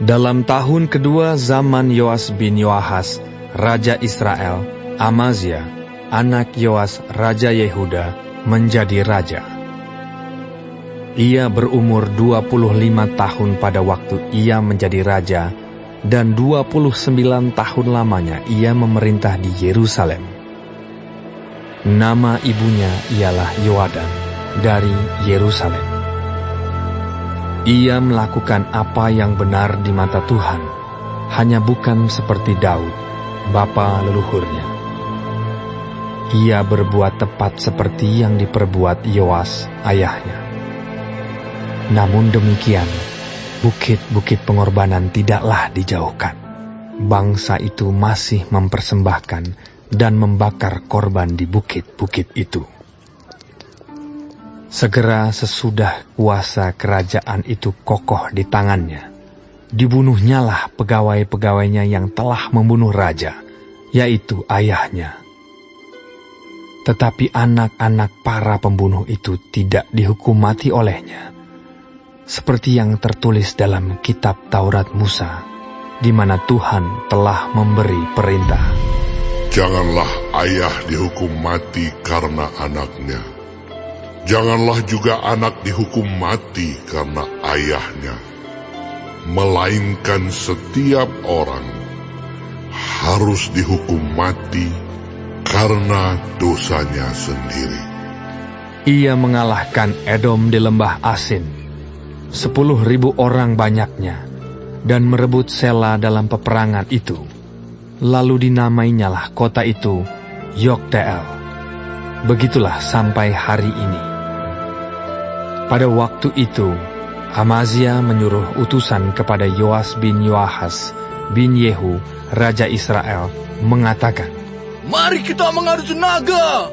Dalam tahun kedua zaman Yoas bin Yoahas, Raja Israel, Amazia, anak Yoas, Raja Yehuda, menjadi raja. Ia berumur 25 tahun pada waktu ia menjadi raja, dan 29 tahun lamanya ia memerintah di Yerusalem. Nama ibunya ialah Yoadan dari Yerusalem. Ia melakukan apa yang benar di mata Tuhan, hanya bukan seperti Daud, bapa leluhurnya. Ia berbuat tepat seperti yang diperbuat Yoas, ayahnya. Namun demikian, bukit-bukit pengorbanan tidaklah dijauhkan. Bangsa itu masih mempersembahkan dan membakar korban di bukit-bukit itu. Segera sesudah kuasa kerajaan itu kokoh di tangannya, dibunuhnyalah pegawai-pegawainya yang telah membunuh raja, yaitu ayahnya. Tetapi anak-anak para pembunuh itu tidak dihukum mati olehnya, seperti yang tertulis dalam kitab Taurat Musa, di mana Tuhan telah memberi perintah. Janganlah ayah dihukum mati karena anaknya. Janganlah juga anak dihukum mati karena ayahnya. Melainkan setiap orang harus dihukum mati karena dosanya sendiri. Ia mengalahkan Edom di lembah Asin, 10.000 orang banyaknya, dan merebut Sela dalam peperangan itu. Lalu dinamainyalah kota itu Yokteel. Begitulah sampai hari ini. Pada waktu itu, Amazia menyuruh utusan kepada Yoas bin Yoahas bin Yehu, Raja Israel, mengatakan, "Mari kita mengadu tenaga."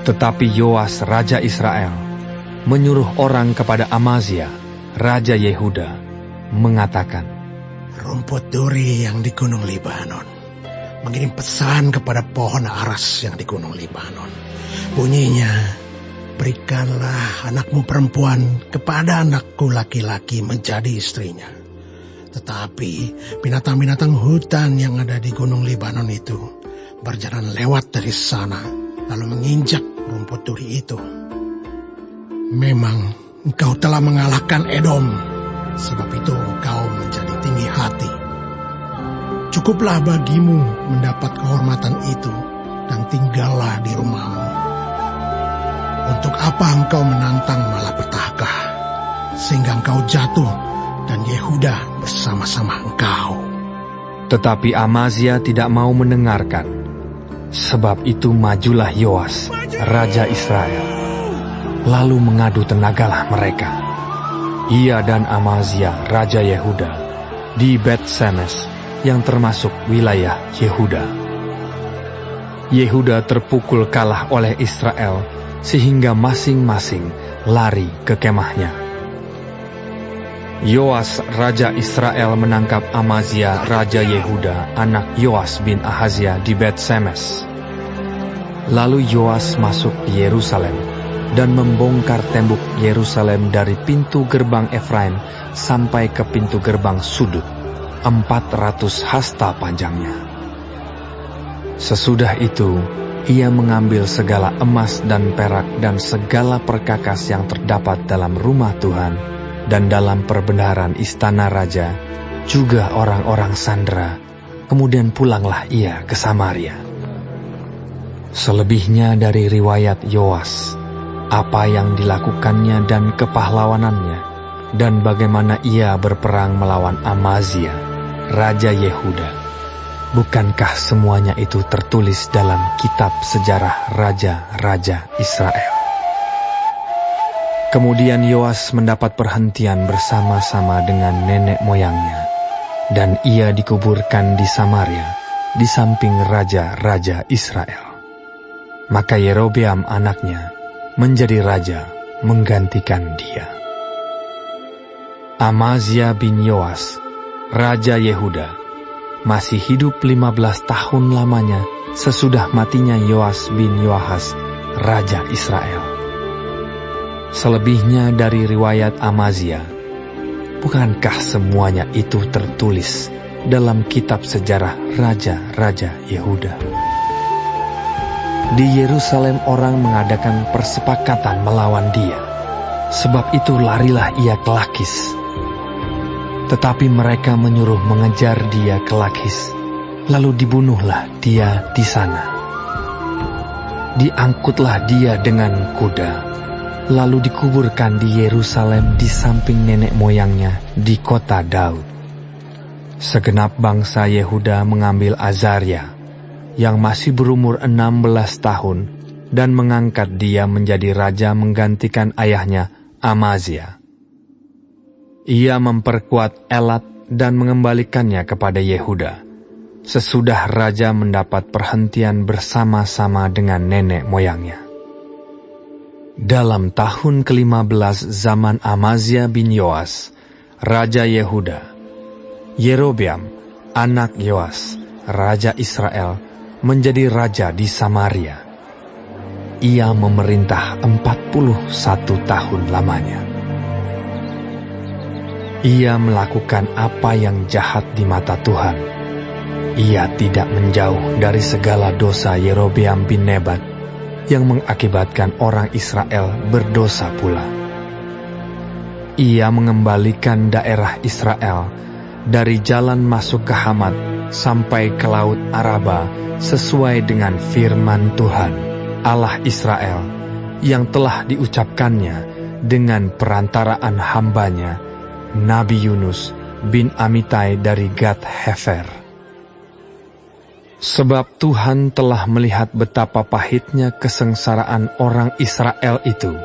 Tetapi Yoas, Raja Israel, menyuruh orang kepada Amazia, Raja Yehuda, mengatakan, "Rumput duri yang di Gunung Libanon mengirim pesan kepada pohon aras yang di Gunung Libanon. Bunyinya, berikanlah anakmu perempuan kepada anakku laki-laki menjadi istrinya. Tetapi binatang-binatang hutan yang ada di Gunung Libanon itu berjalan lewat dari sana, lalu menginjak rumput duri itu. Memang engkau telah mengalahkan Edom, sebab itu engkau menjadi tinggi hati. Cukuplah bagimu mendapat kehormatan itu, dan tinggallah di rumahmu. Untuk apa engkau menantang malapetaka, sehingga engkau jatuh, dan Yehuda bersama-sama engkau?" Tetapi Amazia tidak mau mendengarkan. Sebab itu majulah Yoas, Raja Israel. Lalu mengadu tenagalah mereka, ia dan Amazia, Raja Yehuda, di Bet-Semes, yang termasuk wilayah Yehuda. Yehuda terpukul kalah oleh Israel, sehingga masing-masing lari ke kemahnya. Yoas, Raja Israel, menangkap Amazia, Raja Yehuda, anak Yoas bin Ahazia, di Bet-Semes. Lalu Yoas masuk di Yerusalem dan membongkar tembok Yerusalem dari pintu gerbang Efraim sampai ke pintu gerbang sudut, 400 hasta panjangnya. Sesudah itu, ia mengambil segala emas dan perak dan segala perkakas yang terdapat dalam rumah Tuhan dan dalam perbendaharaan istana raja, juga orang-orang sandera. Kemudian pulanglah ia ke Samaria. Selebihnya dari riwayat Yoas, apa yang dilakukannya dan kepahlawanannya, dan bagaimana ia berperang melawan Amazia, Raja Yehuda, bukankah semuanya itu tertulis dalam kitab sejarah raja-raja Israel? Kemudian Yoas mendapat perhentian bersama-sama dengan nenek moyangnya, dan ia dikuburkan di Samaria, di samping raja-raja Israel. Maka Yerobeam anaknya menjadi raja menggantikan dia. Amazia bin Yoas, Raja Yehuda, masih hidup 15 tahun lamanya sesudah matinya Yoas bin Yoahas, Raja Israel. Selebihnya dari riwayat Amazia, bukankah semuanya itu tertulis dalam kitab sejarah raja-raja Yehuda? Di Yerusalem orang mengadakan persepakatan melawan dia, sebab itu larilah ia ke Lakis. Tetapi mereka menyuruh mengejar dia ke Lakis, lalu dibunuhlah dia di sana. Diangkutlah dia dengan kuda, lalu dikuburkan di Yerusalem di samping nenek moyangnya di kota Daud. Segenap bangsa Yehuda mengambil Azaria, yang masih berumur 16 tahun, dan mengangkat dia menjadi raja menggantikan ayahnya Amazia. Ia memperkuat Elat dan mengembalikannya kepada Yehuda, sesudah raja mendapat perhentian bersama-sama dengan nenek moyangnya. Dalam tahun ke-15 zaman Amazia bin Yoas, raja Yehuda, Yerobeam, anak Yoas, raja Israel, menjadi raja di Samaria. Ia memerintah 41 tahun lamanya. Ia melakukan apa yang jahat di mata Tuhan. Ia tidak menjauh dari segala dosa Yerobeam bin Nebat yang mengakibatkan orang Israel berdosa pula. Ia mengembalikan daerah Israel dari jalan masuk ke Hamat sampai ke Laut Araba sesuai dengan firman Tuhan, Allah Israel, yang telah diucapkannya dengan perantaraan hambanya, Nabi Yunus bin Amitai dari Gad Hefer. Sebab Tuhan telah melihat betapa pahitnya kesengsaraan orang Israel itu.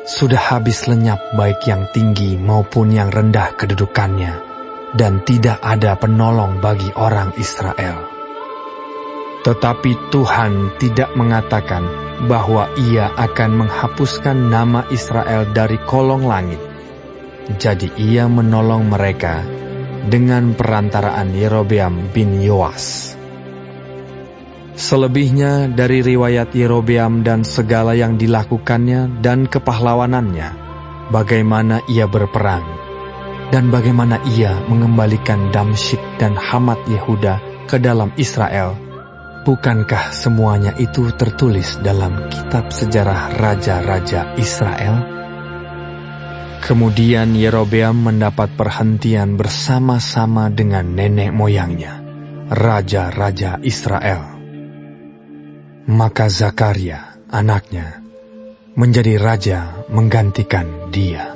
Sudah habis lenyap baik yang tinggi maupun yang rendah kedudukannya, dan tidak ada penolong bagi orang Israel. Tetapi Tuhan tidak mengatakan bahwa Ia akan menghapuskan nama Israel dari kolong langit. Jadi Ia menolong mereka dengan perantaraan Yerobeam bin Yoas. Selebihnya dari riwayat Yerobeam dan segala yang dilakukannya dan kepahlawanannya, bagaimana ia berperang, dan bagaimana ia mengembalikan Damsyik dan Hamat Yehuda ke dalam Israel, bukankah semuanya itu tertulis dalam kitab sejarah raja-raja Israel? Kemudian Yerobeam mendapat perhentian bersama-sama dengan nenek moyangnya, raja-raja Israel. Maka Zakaria, anaknya, menjadi raja menggantikan dia.